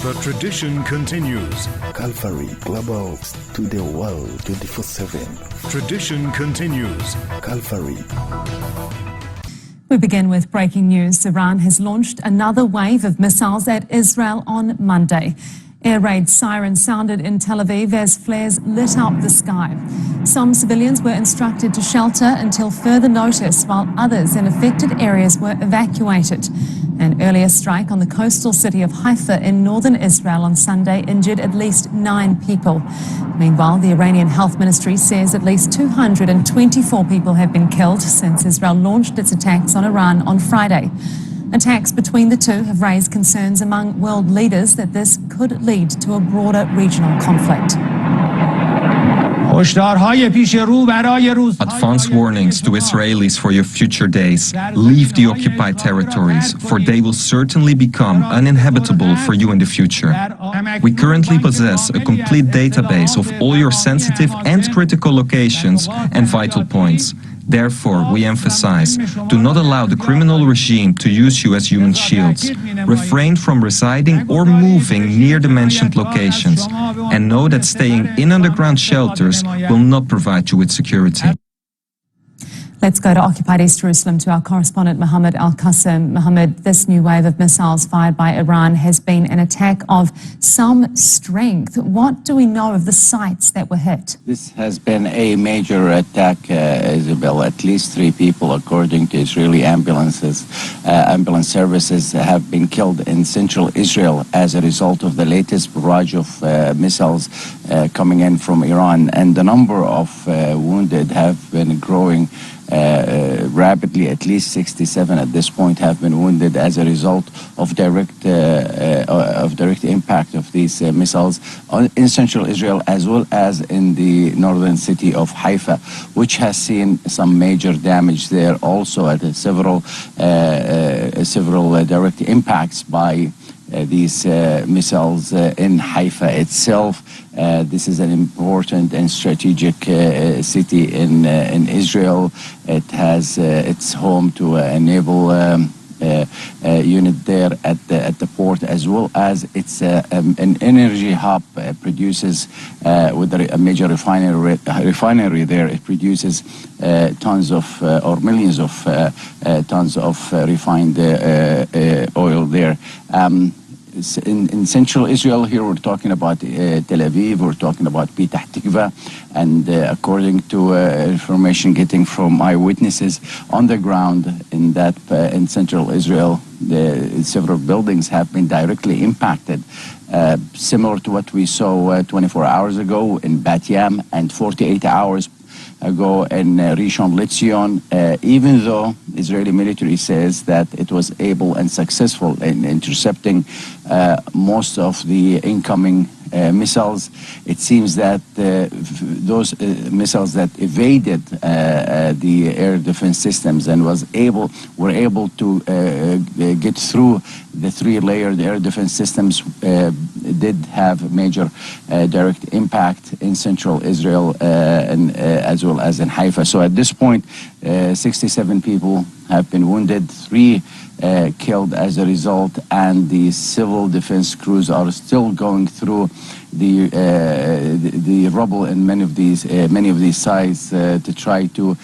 The tradition continues. Calvary Global to the world 24/7. Tradition continues. Calvary. We begin with breaking news. Iran has launched another wave of missiles at Israel on Monday. Air raid sirens sounded in Tel Aviv as flares lit up the sky. Some civilians were instructed to shelter until further notice, while others in affected areas were evacuated. An earlier strike on the coastal city of Haifa in northern Israel on Sunday injured at least 9 people. Meanwhile, the Iranian Health Ministry says at least 224 people have been killed since Israel launched its attacks on Iran on Friday. Attacks between the two have raised concerns among world leaders that this could lead to a broader regional conflict. Advance warnings to Israelis for your future days. Leave the occupied territories, for they will certainly become uninhabitable for you in the future. We currently possess a complete database of all your sensitive and critical locations and vital points. Therefore, we emphasize, do not allow the criminal regime to use you as human shields. Refrain from residing or moving near the mentioned locations, and know that staying in underground shelters will not provide you with security. Let's go to occupied East Jerusalem to our correspondent Mohammed Al-Qassim. Mohammed, this new wave of missiles fired by Iran has been an attack of some strength. What do we know of the sites that were hit? This has been a major attack, Isabel. At least 3 people, according to Israeli ambulance services, have been killed in central Israel as a result of the latest barrage of missiles coming in from Iran. And the number of wounded have been growing rapidly. At least 67 at this point have been wounded as a result of direct impact of these missiles in central Israel, as well as in the northern city of Haifa, which has seen some major damage there also at several direct impacts by these missiles in Haifa itself. This is an important and strategic city in Israel. It has its home to a naval unit there at the port, as well as it's an energy hub. Produces with a major refinery there. It produces tons of or millions of tons of refined oil there. In central Israel, here we're talking about Tel Aviv, we're talking about Petah Tikva, and according to information getting from eyewitnesses on the ground in central Israel, several buildings have been directly impacted, similar to what we saw 24 hours ago in Bat Yam and 48 hours ago in Rishon LeZion, even though Israeli military says that it was able and successful in intercepting most of the incoming missiles. It seems that those missiles that evaded the air defense systems and were able to get through the 3-layered air defense systems did have major direct impact in central Israel and as well as in Haifa. So at this point, 67 people have been wounded, 3 killed as a result, and the civil defense crews are still going through the rubble in many of these sites to try to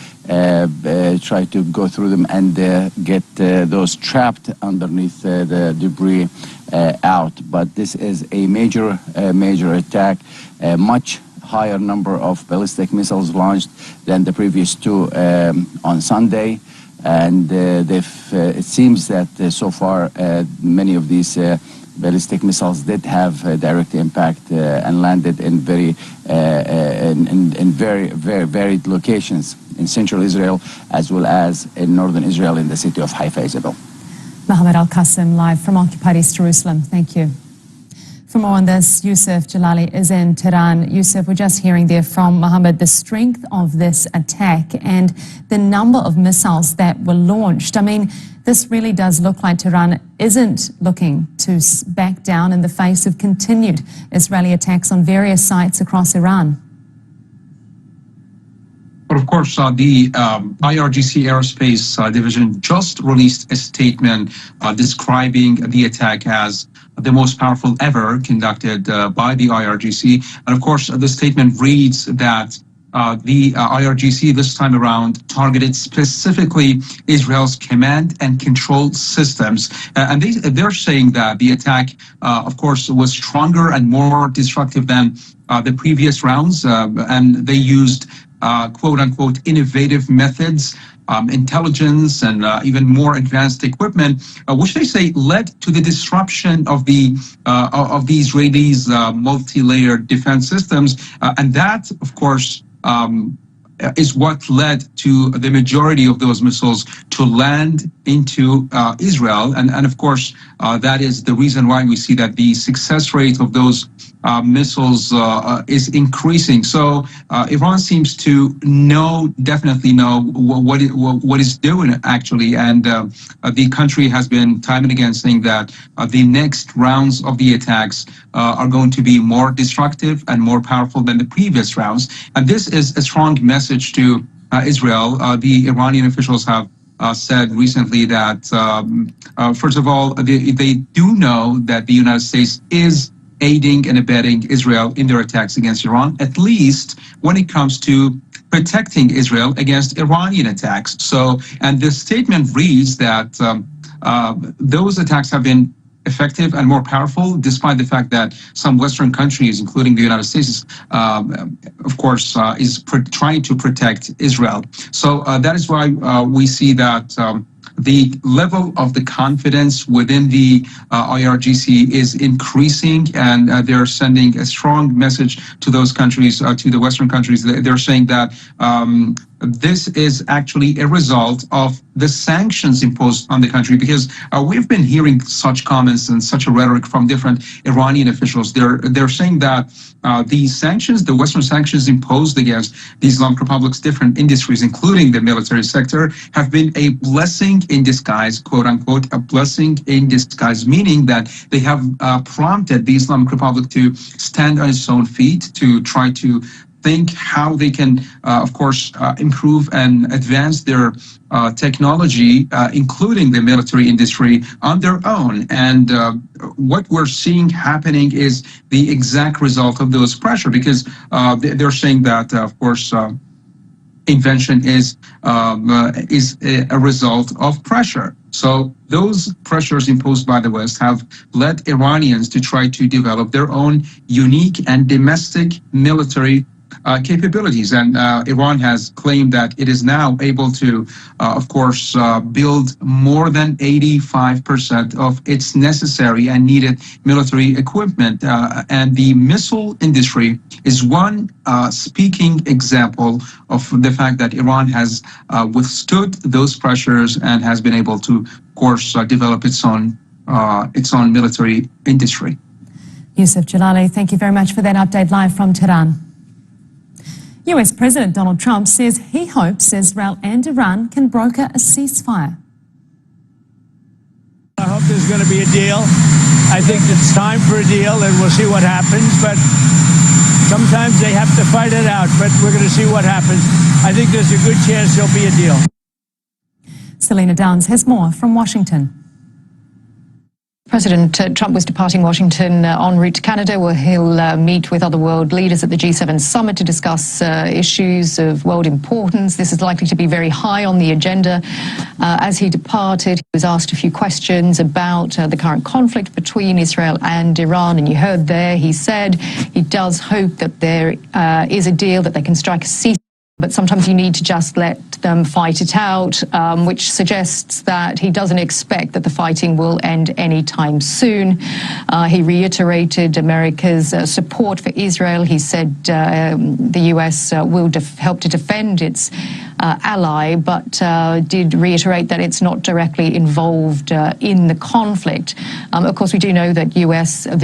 go through them and get those trapped underneath the debris out. But this is a major attack. Much higher number of ballistic missiles launched than the previous 2 on Sunday. And it seems that so far many of these ballistic missiles did have direct impact and landed in very varied locations in central Israel, as well as in northern Israel in the city of Haifa, Isabel. Mohammed Al-Qassim, live from occupied East Jerusalem. Thank you. For more on this, Yusuf Jalali is in Tehran. Yusuf, we're just hearing there from Mohammed the strength of this attack and the number of missiles that were launched. I mean, this really does look like Tehran isn't looking to back down in the face of continued Israeli attacks on various sites across Iran. But of course, the IRGC Aerospace Division just released a statement describing the attack as the most powerful ever conducted by the IRGC. And of course, the statement reads that the IRGC this time around targeted specifically Israel's command and control systems. And they're saying that the attack, of course, was stronger and more destructive than the previous rounds. And they used quote unquote innovative methods, intelligence, and even more advanced equipment, which they say led to the disruption of the Israelis' multi-layered defense systems, and that, of course, is what led to the majority of those missiles to land into Israel, and of course that is the reason why we see that the success rate of those missiles is increasing. So Iran seems to definitely know what it's doing actually, and the country has been time and again saying that the next rounds of the attacks are going to be more destructive and more powerful than the previous rounds. And this is a strong message to Israel. The Iranian officials have said recently that, first of all, they do know that the United States is aiding and abetting Israel in their attacks against Iran, at least when it comes to protecting Israel against Iranian attacks. So, and the statement reads that those attacks have been effective and more powerful, despite the fact that some Western countries, including the United States, of course, is trying to protect Israel. So that is why we see that the level of the confidence within the IRGC is increasing, and they're sending a strong message to those countries, to the Western countries. They're saying that this is actually a result of the sanctions imposed on the country, because we've been hearing such comments and such a rhetoric from different Iranian officials. They're saying that these sanctions, the Western sanctions imposed against the Islamic Republic's different industries, including the military sector, have been a blessing in disguise, quote unquote, a blessing in disguise, meaning that they have prompted the Islamic Republic to stand on its own feet, to try to think how they can, of course, improve and advance their technology, including the military industry, on their own. And what we're seeing happening is the exact result of those pressure, because they're saying that, of course, invention is a result of pressure. So those pressures imposed by the West have led Iranians to try to develop their own unique and domestic military capabilities. And Iran has claimed that it is now able to, of course, build more than 85% of its necessary and needed military equipment. And the missile industry is one speaking example of the fact that Iran has withstood those pressures and has been able to, of course, develop its own military industry. Yusuf Jalali, thank you very much for that update live from Tehran. US President Donald Trump says he hopes Israel and Iran can broker a ceasefire. I hope there's going to be a deal. I think it's time for a deal, and we'll see what happens. But sometimes they have to fight it out, but we're going to see what happens. I think there's a good chance there'll be a deal. Selena Downs has more from Washington. President Trump was departing Washington en route to Canada, where he'll meet with other world leaders at the G7 summit to discuss issues of world importance. This is likely to be very high on the agenda. As he departed, he was asked a few questions about the current conflict between Israel and Iran, and you heard there he said he does hope that there is a deal, that they can strike a ceasefire. But sometimes you need to just let them fight it out, which suggests that he doesn't expect that the fighting will end anytime soon. He reiterated America's support for Israel. He said the U.S. will help to defend its ally, but did reiterate that it's not directly involved in the conflict. Of course, we do know that the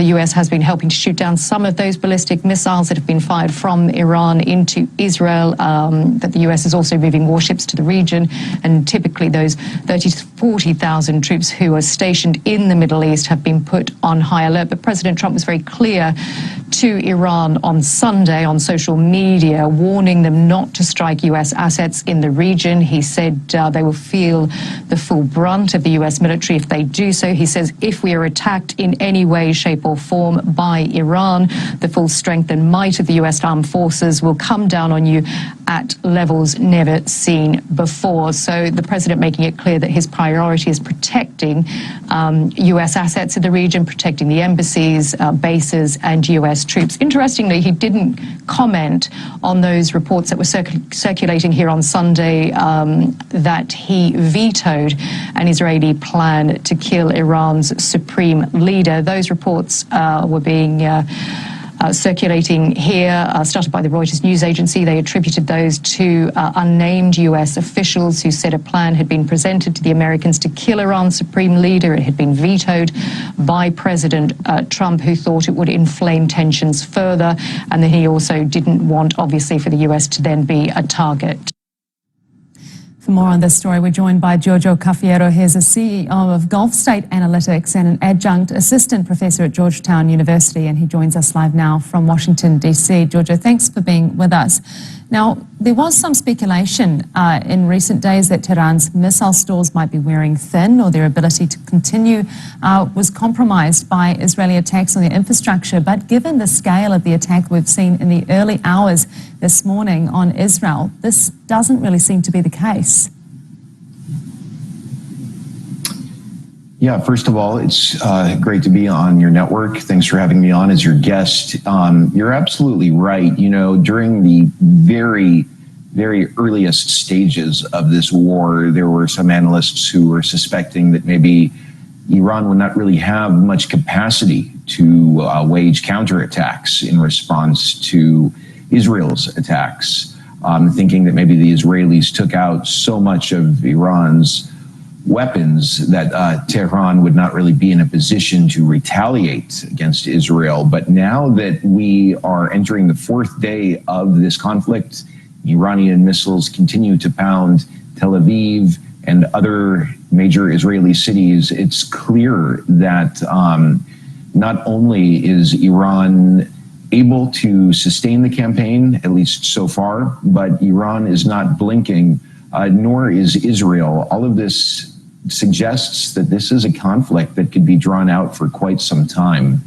US has been helping to shoot down some of those ballistic missiles that have been fired from Iran into Israel, that the US is also moving warships to the region, and typically those 30 to 40,000 troops who are stationed in the Middle East have been put on high alert. But President Trump was very clear to Iran on Sunday on social media, warning them not to strike US assets in the region. He said they will feel the full brunt of the US military if they do so. He says if we are attacked in any way, shape or form by Iran, the full strength and might of the US armed forces will come down on you at levels never seen before. So the president making it clear that his priority is protecting US assets in the region, protecting the embassies, bases and US troops. Interestingly, he didn't comment on those reports that were circulating here on Sunday that he vetoed an Israeli plan to kill Iran's supreme leader. Those reports were being circulating here, started by the Reuters news agency. They attributed those to unnamed US officials who said a plan had been presented to the Americans to kill Iran's supreme leader. It had been vetoed by President Trump, who thought it would inflame tensions further, and that he also didn't want, obviously, for the US to then be a target. For more on this story, we're joined by Giorgio Caffiero. He's a CEO of Gulf State Analytics and an adjunct assistant professor at Georgetown University, and he joins us live now from Washington, D.C. Giorgio, thanks for being with us. Now, there was some speculation in recent days that Tehran's missile stores might be wearing thin, or their ability to continue was compromised by Israeli attacks on their infrastructure. But given the scale of the attack we've seen in the early hours this morning on Israel, this doesn't really seem to be the case. Yeah, first of all, it's great to be on your network. Thanks for having me on as your guest. You're absolutely right. You know, during the very, very earliest stages of this war, there were some analysts who were suspecting that maybe Iran would not really have much capacity to wage counterattacks in response to Israel's attacks, thinking that maybe the Israelis took out so much of Iran's weapons that Tehran would not really be in a position to retaliate against Israel. But now that we are entering the fourth day of this conflict, Iranian missiles continue to pound Tel Aviv and other major Israeli cities. It's clear that not only is Iran able to sustain the campaign, at least so far, but Iran is not blinking, nor is Israel. All of this suggests that this is a conflict that could be drawn out for quite some time.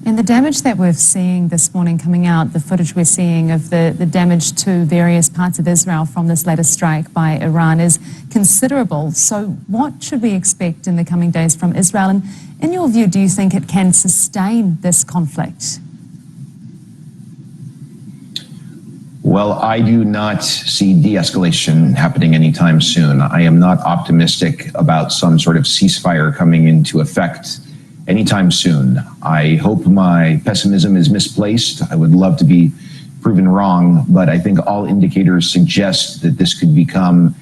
And the damage that we're seeing this morning coming out, the footage we're seeing of the damage to various parts of Israel from this latest strike by Iran is considerable. So what should we expect in the coming days from Israel? And in your view, do you think it can sustain this conflict? Well, I do not see de-escalation happening anytime soon. I am not optimistic about some sort of ceasefire coming into effect anytime soon. I hope my pessimism is misplaced. I would love to be proven wrong, but I think all indicators suggest that this could become,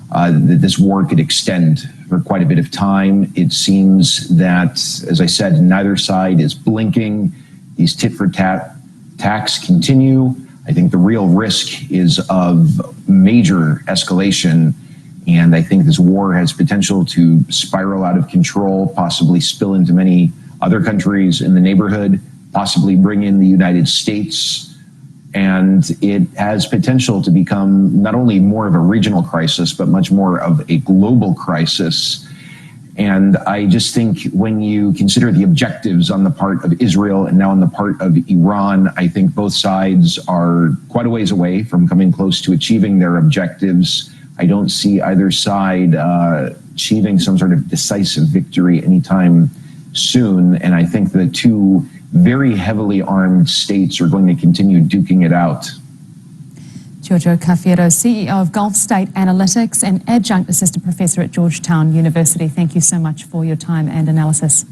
that this war could extend for quite a bit of time. It seems that, as I said, neither side is blinking. These tit-for-tat attacks continue. I think the real risk is of major escalation, and I think this war has potential to spiral out of control, possibly spill into many other countries in the neighborhood, possibly bring in the United States, and it has potential to become not only more of a regional crisis, but much more of a global crisis. And I just think when you consider the objectives on the part of Israel and now on the part of Iran, I think both sides are quite a ways away from coming close to achieving their objectives. I don't see either side achieving some sort of decisive victory anytime soon. And I think the two very heavily armed states are going to continue duking it out. Giorgio Caffiero, CEO of Gulf State Analytics and adjunct assistant professor at Georgetown University. Thank you so much for your time and analysis.